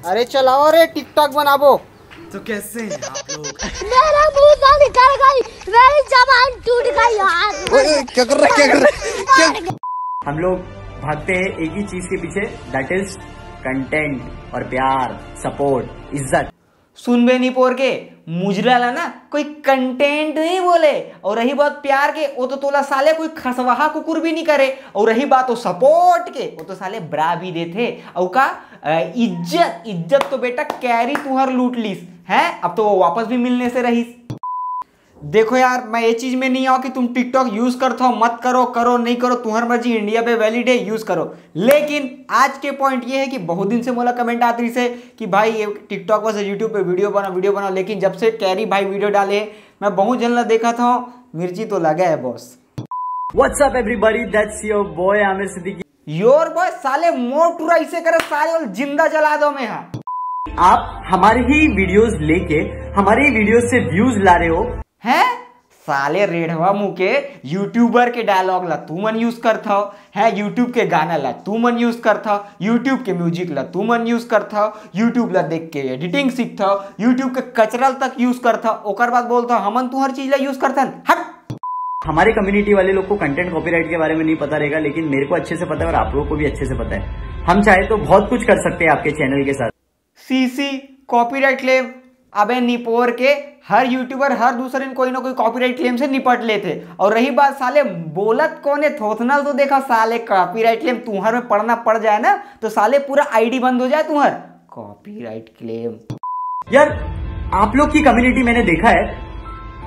अरे चलाओ रे टिकटॉक बनाबो। तो कैसे हैं आप लोग? मेरा मुंह से निकल गई, मेरी जबान टूट गई यार। ओए क्या कर रहा है? हम लोग भागते हैं एक ही चीज के पीछे, दैट इज कंटेंट और प्यार, सपोर्ट, इज्जत। सुन बे निपोर के मुजरा ला ना कोई कंटेंट नहीं बोले, और रही बात प्यार के वो तो तोला साले कोई खसवाहा कुकुर भी नहीं करे, और रही बात वो सपोर्ट के वो तो साले ब्रा भी देते। और का इज्जत तो बेटा कैरी तुहर लूट लीस है, अब तो वो वापस भी मिलने से रहीस। देखो यार मैं ये चीज में नहीं आऊँ कि तुम टिकटॉक यूज करते हो, मत करो, करो नहीं करो तुम्हारी मर्जी, इंडिया पे वैलिड है, यूज करो। लेकिन आज के पॉइंट ये है कि बहुत दिन से मोला कमेंट आती से कि भाई ये टिकटॉक से यूट्यूब पे वीडियो बनाओ, लेकिन जब से कैरी भाई वीडियो डाले मैं बहुत जन देखा था, मिर्ची तो लगा है boss. What's up everybody, that's your boy Aamir Siddiqui. Your boy साले मोटूरा इसे करे साले और जिंदा जला दो मैं। हाँ आप हमारे ही वीडियोस लेके हमारे ही वीडियोस से व्यूज ला रहे हो हैं? साले रेढ़वा मुंह के यूट्यूबर के डायलॉग ला तू मन यूज करता हो है, यूट्यूब के गाना ला तू मन यूज करता हो, यूट्यूब के म्यूजिक ला तू मन यूज करता हो, यूट्यूब ला देख के एडिटिंग सीखता हो, यूट्यूब के कचरल तक यूज करता हो, ओकर बाद बोलता हो हमन तू हर चीज ला यूज करता है। हट। हमारे कम्युनिटी वाले लोग को कंटेंट कॉपीराइट के बारे में नहीं पता रहेगा, लेकिन मेरे को अच्छे से पता है और आप लोगों को भी अच्छे से पता है। हम चाहे तो बहुत कुछ कर सकते हैं आपके चैनल के साथ। सीसी कॉपीराइट क्लेम, अबे निपोर के हर यूट्यूबर हर दूसरे कोई ना कोई कॉपीराइट क्लेम से निपट लेते। और रही बात साले बोलत कौन है थोथनल, तो देखा साले कॉपीराइट क्लेम तुम्हारे में पढ़ना पड़ जाए ना तो साले पूरा आईडी बंद हो जाए तुम्हार। कॉपीराइट क्लेम यार आप लोग की कम्युनिटी मैंने देखा है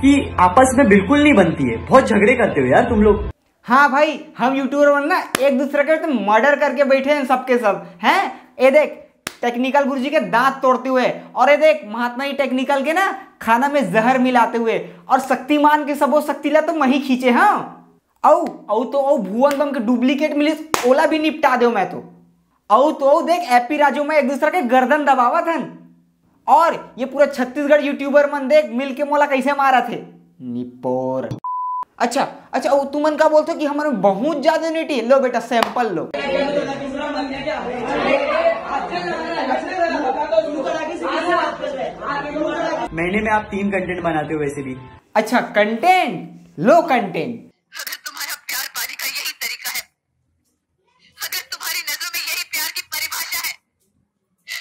कि आपस में बिल्कुल नहीं बनती है, बहुत झगड़े करते हो यार तुम लोग। हाँ भाई हम यूट्यूबर बनना एक दूसरे के तो मर्डर करके बैठे हैं सबके सब हैं। ये देख टेक्निकल गुरुजी के दांत तोड़ते हुए, और ये देख महात्मा ही टेक्निकल के ना खाना में जहर मिलाते हुए, और शक्तिमान के सबो शक्तिला तो मही खींचे। हाँ औ तो भुवन बम के डुप्लीकेट मिली ओला भी निपटा दो मैं तो। औ देख एपी राजू में एक दूसरे के गर्दन दबावा था, और ये पूरा छत्तीसगढ़ यूट्यूबर मन देख मिल के मोला कैसे मारा थे निपोर। अच्छा तू मन का बोलते कि हमारे बहुत ज्यादा नेटी लो बेटा सैंपल लो। महीने में आप 3 कंटेंट बनाते हो वैसे भी। अच्छा कंटेंट लो कंटेंट। अगर तुम्हारा प्यार पाने का यही तरीका है, अगर तुम्हारी नजरों में यही प्यार की परिभाषा है,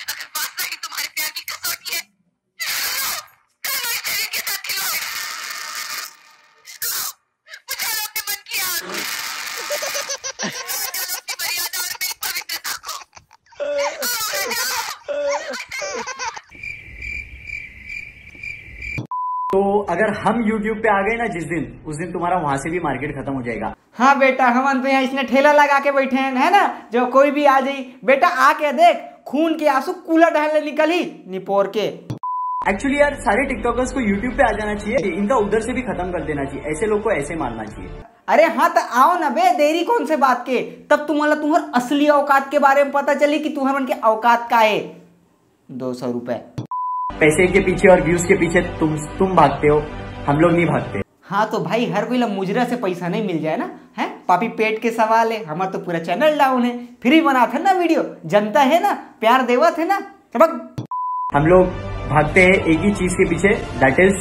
अगर वास्ता ही तुम्हारे प्यार की कसौटी है, कर लो इस शरीर के साथ खिलवाड़, बुझा लो अपने मन की आग, बुझा लो अपनी मर्यादा और मेरी पवित्रता को। तो अगर हम YouTube पे आ गए ना जिस दिन, उस दिन तुम्हारा वहां से भी मार्केट खत्म हो जाएगा। हाँ बेटा हम तो यहाँ इसने ठेला लगा के बैठे हैं है ना, जो कोई भी आ जाए बेटा आके देख खून के आंसू कूलर ढालने निकली निपोर के। एक्चुअली यार सारे टिकटॉकर्स को YouTube पे आ जाना चाहिए, इनका उधर से भी खत्म कर देना चाहिए, ऐसे लोग को ऐसे मारना चाहिए। अरे हाँ तो आओ ना बे, देरी कौन से बात के, तब तुम्हारा असली औकात के बारे में पता चली कि तुम्हारे मन के औकात का है। 200 रुपए पैसे के पीछे और व्यूज के पीछे तुम भागते हो, हम लोग नहीं भागते। हाँ तो भाई हर कोई मुजरा से पैसा नहीं मिल जाए ना, है पापी पेट के सवाल है, हमारा तो पूरा चैनल डाउन है, फ्री बना था ना वीडियो, जनता है ना प्यार देवा थे ना। हम लोग भागते हैं एक ही चीज के पीछे, दैट इज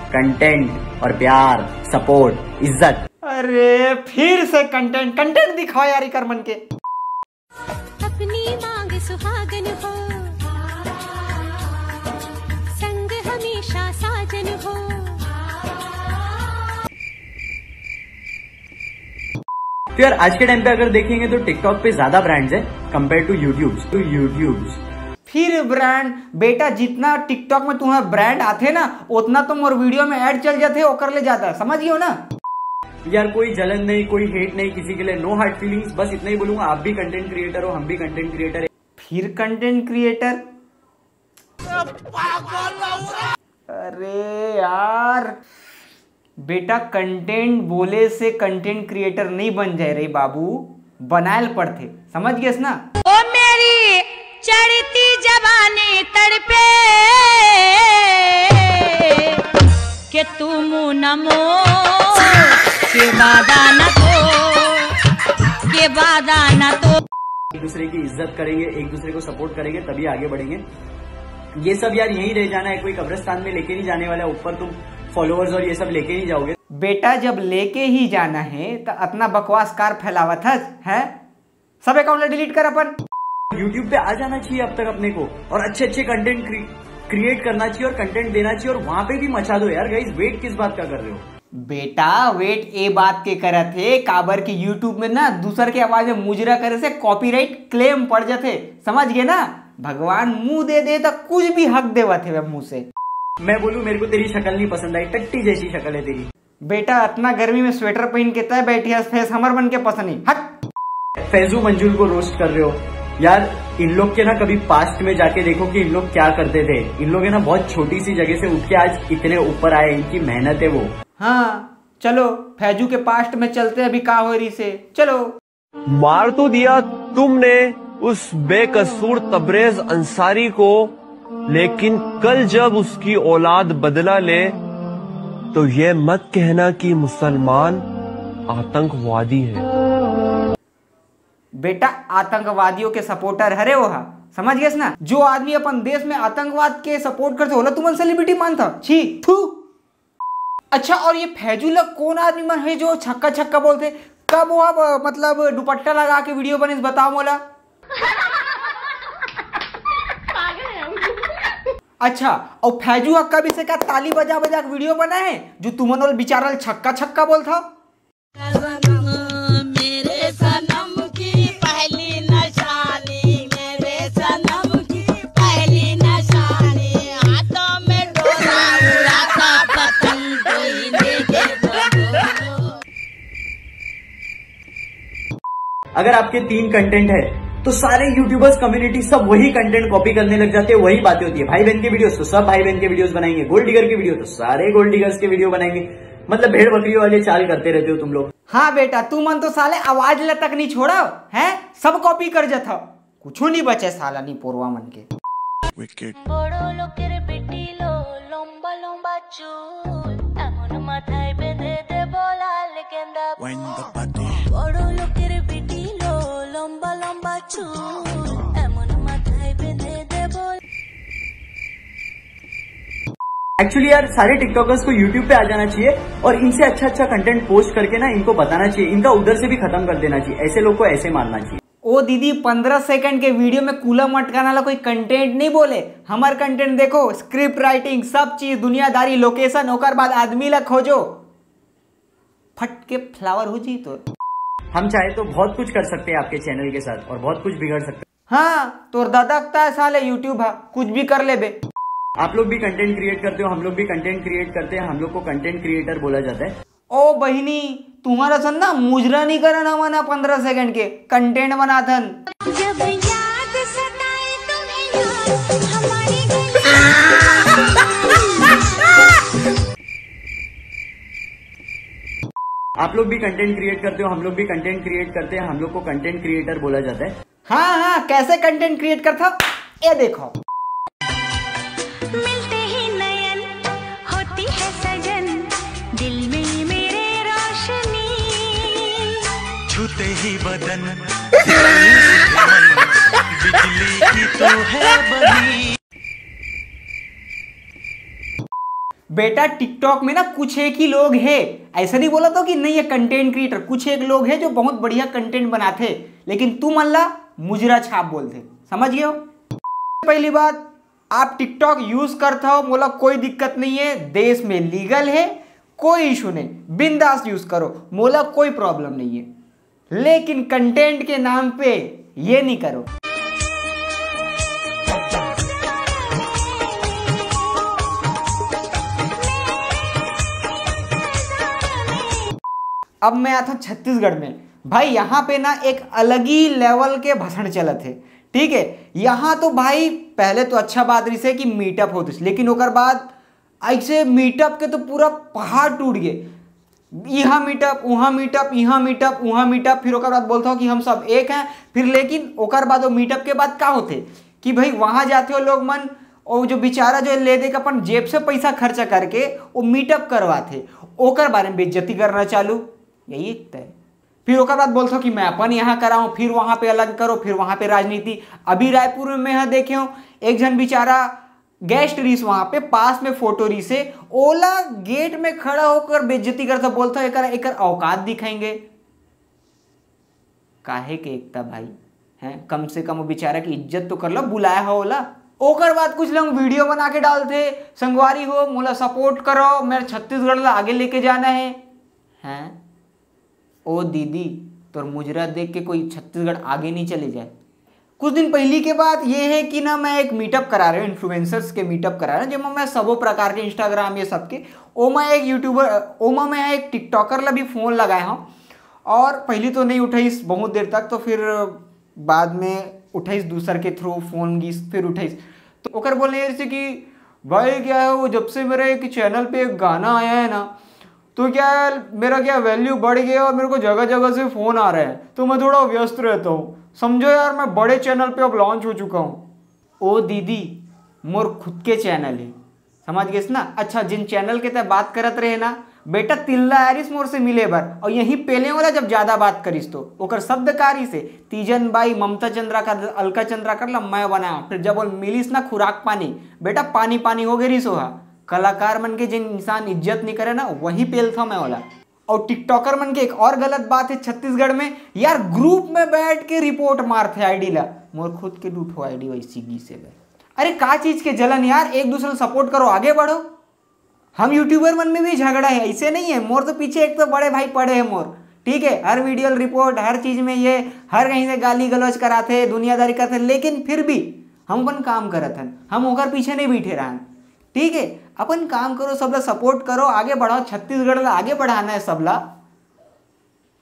कंटेंट और प्यार, सपोर्ट, इज्जत। अरे फिर से कंटेंट दिखाओ यार कर मन के। अपनी मांग सुहागन हो, संग हमेशा साजन हो। तो यार आज के टाइम पे अगर देखेंगे तो टिकटॉक पे ज्यादा ब्रांड्स है कंपेयर टू यूट्यूब। फिर ब्रांड बेटा जितना टिकटॉक में तुम्हारा ब्रांड आते ना उतना तुम और वीडियो में ऐड चल जाते हो कर ले जाता, समझियो ना यार। कोई जलन नहीं, कोई हेट नहीं किसी के लिए, नो हार्ड फीलिंग्स, बस इतना ही बोलूंगा। आप भी कंटेंट क्रिएटर हो, हम भी कंटेंट क्रिएटर है। फिर कंटेंट क्रिएटर, अरे यार बेटा कंटेंट बोले से कंटेंट क्रिएटर नहीं बन जाए रे बाबू, बनायल पड़ते, समझ गए ना। ओ मेरी चढ़ती जवानी तड़पे के तुम नमो के वादा न तो, के वादा न तो। एक दूसरे की इज्जत करेंगे, एक दूसरे को सपोर्ट करेंगे, तभी आगे बढ़ेंगे। ये सब यार यहीं रह जाना है, कोई कब्रिस्तान में लेके नहीं जाने वाला। ऊपर तुम फॉलोअर्स और ये सब लेके नहीं जाओगे। बेटा जब लेके ही जाना है तो अपना बकवास कार फैलावत है? सब अकाउंट डिलीट कर अपन। यूट्यूब पे आ जाना चाहिए अब तक अपने को, और अच्छे अच्छे कंटेंट क्रिएट करना चाहिए और कंटेंट देना चाहिए, और वहां पे भी मचा दो यार। गाइस वेट किस बात का कर रहे हो? बेटा वेट ए बात के करत थे काबर की यूट्यूब में ना दूसर के आवाज में मुजरा करे से कॉपीराइट क्लेम पड़ जाते, समझ गए ना? भगवान मुंह दे दे तो कुछ भी हक देवा थे मुंह से। मैं बोलूं मेरे को तेरी शक्ल नहीं पसंद आई, टट्टी जैसी शक्ल है तेरी। बेटा इतना गर्मी में स्वेटर पहन के तय बैठी है, फेस हमर बन के पसंद नहीं। हट। फैजू मंजूर को रोस्ट कर रहे हो यार। इन लोग के ना कभी पास्ट में जाके देखो कि इन लोग क्या करते थे। इन लोग है ना बहुत छोटी सी जगह से उठ के आज इतने ऊपर आए, इनकी मेहनत है वो। हाँ चलो फैजू के पास्ट में चलते, अभी का हो रही से चलो। मार तो दिया तुमने उस बेकसूर तबरेज अंसारी को, लेकिन कल जब उसकी औलाद बदला ले तो ये मत कहना कि मुसलमान आतंकवादी है। बेटा आतंकवादियों के सपोर्टर हरे वो हा, समझ गए ना? जो आदमी अपन देश में आतंकवाद के सपोर्ट करते होला तुम सेलिब्रिटी मानता छी थू। अच्छा और ये फैजुल्ला कौन आदमी मन है जो छक्का छक्का बोलते? कब वो अब मतलब दुपट्टा लगा के वीडियो बने बताओ मोला। अच्छा और फैजू हक्का भी से का ताली बजा बजा के वीडियो बना है जो तुमन वाल बिचारा छक्का छक्का बोलता। मेरे सनम की पहली निशानी, मेरे सनम की पहली निशानी, हाथों में डोरा उड़ाता पतंग कोई लेके बोलो। अगर आपके 3 कंटेंट है तो सारे यूट्यूबर्स कम्युनिटी सब वही कंटेंट कॉपी करने लग जाते हैं, वही बातें होती है। भाई बहन के वीडियोस तो सब भाई बहन के वीडियोस बनाएंगे, गोल्ड डिगर के वीडियो तो सारे गोल्ड डिगर्स के वीडियो बनाएंगे। मतलब भेड़ बकरियों वाले चाल करते रहते हो तुम लोग। हाँ बेटा तू मन तो साले आवाज ल तक नहीं छोड़ा है, सब कॉपी कर जाता, कुछ नहीं बचे साला नहीं पोरवा मन के। বড় লোকের পিটিলো লম্বা লম্বা চুল, এমন মাথায় বেঁধে দেব লাল গেঁদা ফুল। বড় লোকের পিটিলো লম্বা লম্বা চুল, এমন মাথায় বেঁধে দেব। एक्चुअली यार सारे टिकटॉकर्स को यूट्यूब पे आ जाना चाहिए और इनसे अच्छा अच्छा कंटेंट पोस्ट करके ना इनको बताना चाहिए, इनका उधर से भी खत्म कर देना चाहिए। ऐसे लोग को ऐसे मारना चाहिए। ओ दीदी 15 सेकंड के वीडियो में कूला मटकाने वाला कोई कंटेंट नहीं बोले। हमार कंटेंट देखो, स्क्रिप्ट राइटिंग सब चीज, दुनियादारी, लोकेशन, ओकर बाद आदमी ला खोजो, फट के फ्लावर हो जी। तो हम चाहे तो बहुत कुछ कर सकते हैं आपके चैनल के साथ और बहुत कुछ बिगड़ सकते हैं। हाँ तोर दादा है साले यूट्यूब है, कुछ भी कर ले बे। आप लोग भी कंटेंट क्रिएट करते हो, हम लोग भी कंटेंट क्रिएट करते हैं, हम लोग को कंटेंट क्रिएटर बोला जाता है। ओ बहिनी तुम्हारा सन ना मुजरा नहीं करना मना 15 सेकंड के कंटेंट बनाथन। जब याद सताए तुम्हें याद हमारी आप लोग भी कंटेंट क्रिएट करते हो, हम लोग भी कंटेंट क्रिएट करते हैं, हम लोग को कंटेंट क्रिएटर बोला जाता है। हाँ हाँ कैसे कंटेंट क्रिएट करता ये देखो। मिलते ही नयन होती है सजन, दिल में मेरे रोशनी, छूते ही बदन बिजली की तो है बनी। बेटा टिकटॉक में ना कुछ एक ही लोग हैं, ऐसा नहीं बोला तो कि नहीं ये कंटेंट क्रिएटर, कुछ एक लोग हैं जो बहुत बढ़िया कंटेंट बनाते, लेकिन तुम अल्लाह मुजरा छाप बोलते, समझ गए हो? पहली बात आप टिकटॉक यूज करते हो मोला कोई दिक्कत नहीं है, देश में लीगल है, कोई इशू नहीं, बिंदास यूज करो, मोला कोई प्रॉब्लम नहीं है, लेकिन कंटेंट के नाम पे ये नहीं करो। अब मैं आता हूं छत्तीसगढ़ में। भाई यहाँ पे ना एक अलग ही लेवल के भाषण चलत है, ठीक है? यहाँ तो भाई पहले तो अच्छा बात रही से कि मीटअप होते, लेकिन ओकर बाद ऐसे मीटअप के तो पूरा पहाड़ टूट गए। यहाँ मीटअप, वहाँ मीटअप, यहाँ मीटअप, वहाँ मीटअप, फिर ओकर बाद बोलता हूँ कि हम सब एक हैं, फिर लेकिन ओकर बाद वो मीटअप के बाद क्या होते कि भाई वहाँ जाते हो लोग मन, और जो बेचारा जो ले दे के अपन जेब से पैसा खर्चा करके वो मीटअप करवाते, ओकर बारे में बेइज्जती करना चालू, यही है। फिर ओकर बाद बोलते हो कि मैं अपन यहाँ कराऊं, फिर वहां पे अलग करो, फिर वहां पे राजनीति। अभी रायपुर में यहाँ देखे हो एक जन बेचारा गेस्ट रीस वहां पे पास में फोटो री से ओला गेट में खड़ा होकर बेइज्जती करता, बोलता एक औकात दिखाएंगे। काहे के एकता भाई हैं, कम से कम वो बेचारा की इज्जत तो कर लो, बुलाया हो ओला। ओकर बाद कुछ लोग वीडियो बना के डालते, संगवारी हो मोला सपोर्ट करो, मेरे छत्तीसगढ़ ला आगे लेके जाना है। हैं ओ दीदी तो मुजरा देख के कोई छत्तीसगढ़ आगे नहीं चले जाए। कुछ दिन पहले के बात ये है कि ना मैं एक मीटअप करा रहा हूँ, इन्फ्लुएंसर्स के मीटअप करा रहा हूँ, जिसमें मैं सबो प्रकार के इंस्टाग्राम ये सबके ओमा एक यूट्यूबर ओमा मैं एक टिकटॉकर ला भी फ़ोन लगाया हूँ। और पहले तो नहीं उठाईस बहुत देर तक, तो फिर बाद में उठाईस दूसर के थ्रू फ़ोन गीस, फिर उठाईस तो ओकर बोलने जैसे कि भाई क्या है वो जब से मेरे एक चैनल पे एक गाना आया है ना तो क्या मेरा क्या वैल्यू बढ़ गया और मेरे को जगह जगह से फ़ोन आ रहे हैं, तो मैं थोड़ा व्यस्त रहता हूँ। समझो यार मैं बड़े चैनल पे अब लॉन्च हो चुका हूँ। ओ दीदी मोर खुद के चैनल है, समझ गए ना। अच्छा जिन चैनल के तय बात करत रहे ना बेटा तिल्ला आरिस मोर से मिले बर, और यही पहले वाला जब ज्यादा बात करिस तो ओकर शब्दकारी से तीजन बाई ममता चंद्राकर अलका चंद्राकर ला मैं बनाया, फिर जब बोल मिलिस ना खुराक पानी बेटा पानी पानी हो गई सोहा। कलाकार मन के जिन इंसान इज्जत नहीं करे ना वही पेल था मैं वाला। और टिकटॉकर मन के एक और गलत बात है छत्तीसगढ़ में यार, ग्रुप में बैठ के रिपोर्ट मारते आईडी ला, मोर खुद के डूठो आईडी वैसी गी से। अरे का चीज के जलन यार, एक दूसरे को सपोर्ट करो, आगे बढ़ो। हम यूट्यूबर मन में भी झगड़ा है, ऐसे नहीं है। मोर तो पीछे एक तो बड़े भाई पड़े हैं मोर, ठीक है, हर वीडियो रिपोर्ट हर चीज में ये हर कहीं से गाली गलौज कराते दुनियादारी करते, लेकिन फिर भी हम अपन काम करत हन, हम होकर पीछे नहीं बैठे रहन, ठीक है। अपन काम करो, सबला सपोर्ट करो, आगे बढ़ाओ, छत्तीसगढ़ ला आगे बढ़ाना है सबला,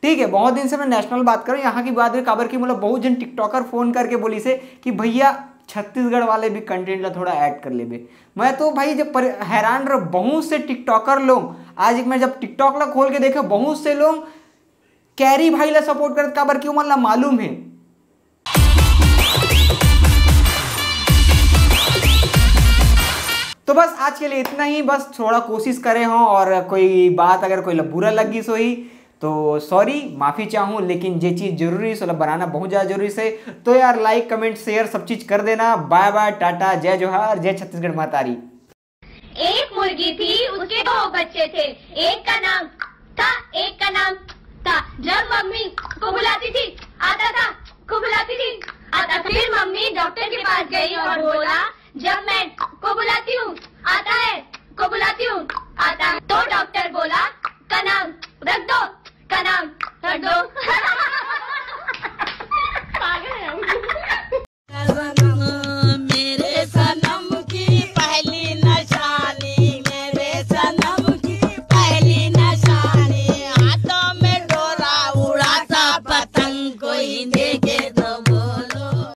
ठीक है। बहुत दिन से मैं नेशनल बात करूँ, यहाँ की बात काबर की मतलब बहुत जन टिकटॉकर फोन करके बोली से कि भैया छत्तीसगढ़ वाले भी कंटेंट ला थोड़ा ऐड कर लेबे। मैं तो भाई जब हैरान रहो, बहुत से टिकटॉकर लोग आज मैं जब टिकटॉक ला खोल के देखे बहुत से लोग कैरी भाई ला सपोर्ट करते, काबर क्यों मतलब मालूम है। तो बस आज के लिए इतना ही, बस थोड़ा कोशिश करे हो, और कोई बात अगर कोई बुरा लगी सोई तो सॉरी माफ़ी चाहूँ, लेकिन ये चीज़ जरूरी है, सोलह बनाना बहुत ज़्यादा जरूरी से। तो यार लाइक कमेंट शेयर सब चीज़ कर देना। बाय बाय, टाटा, जय जोहार, जय छत्तीसगढ़ महतारी। एक मुर्गी थी, उसके 2 बच्चे थे, एक का नाम था, एक का नाम था। जब मम्मी को बुलाती थी आता था, को बुलाती थी आता। फिर मम्मी डॉक्टर के पास गई और बोला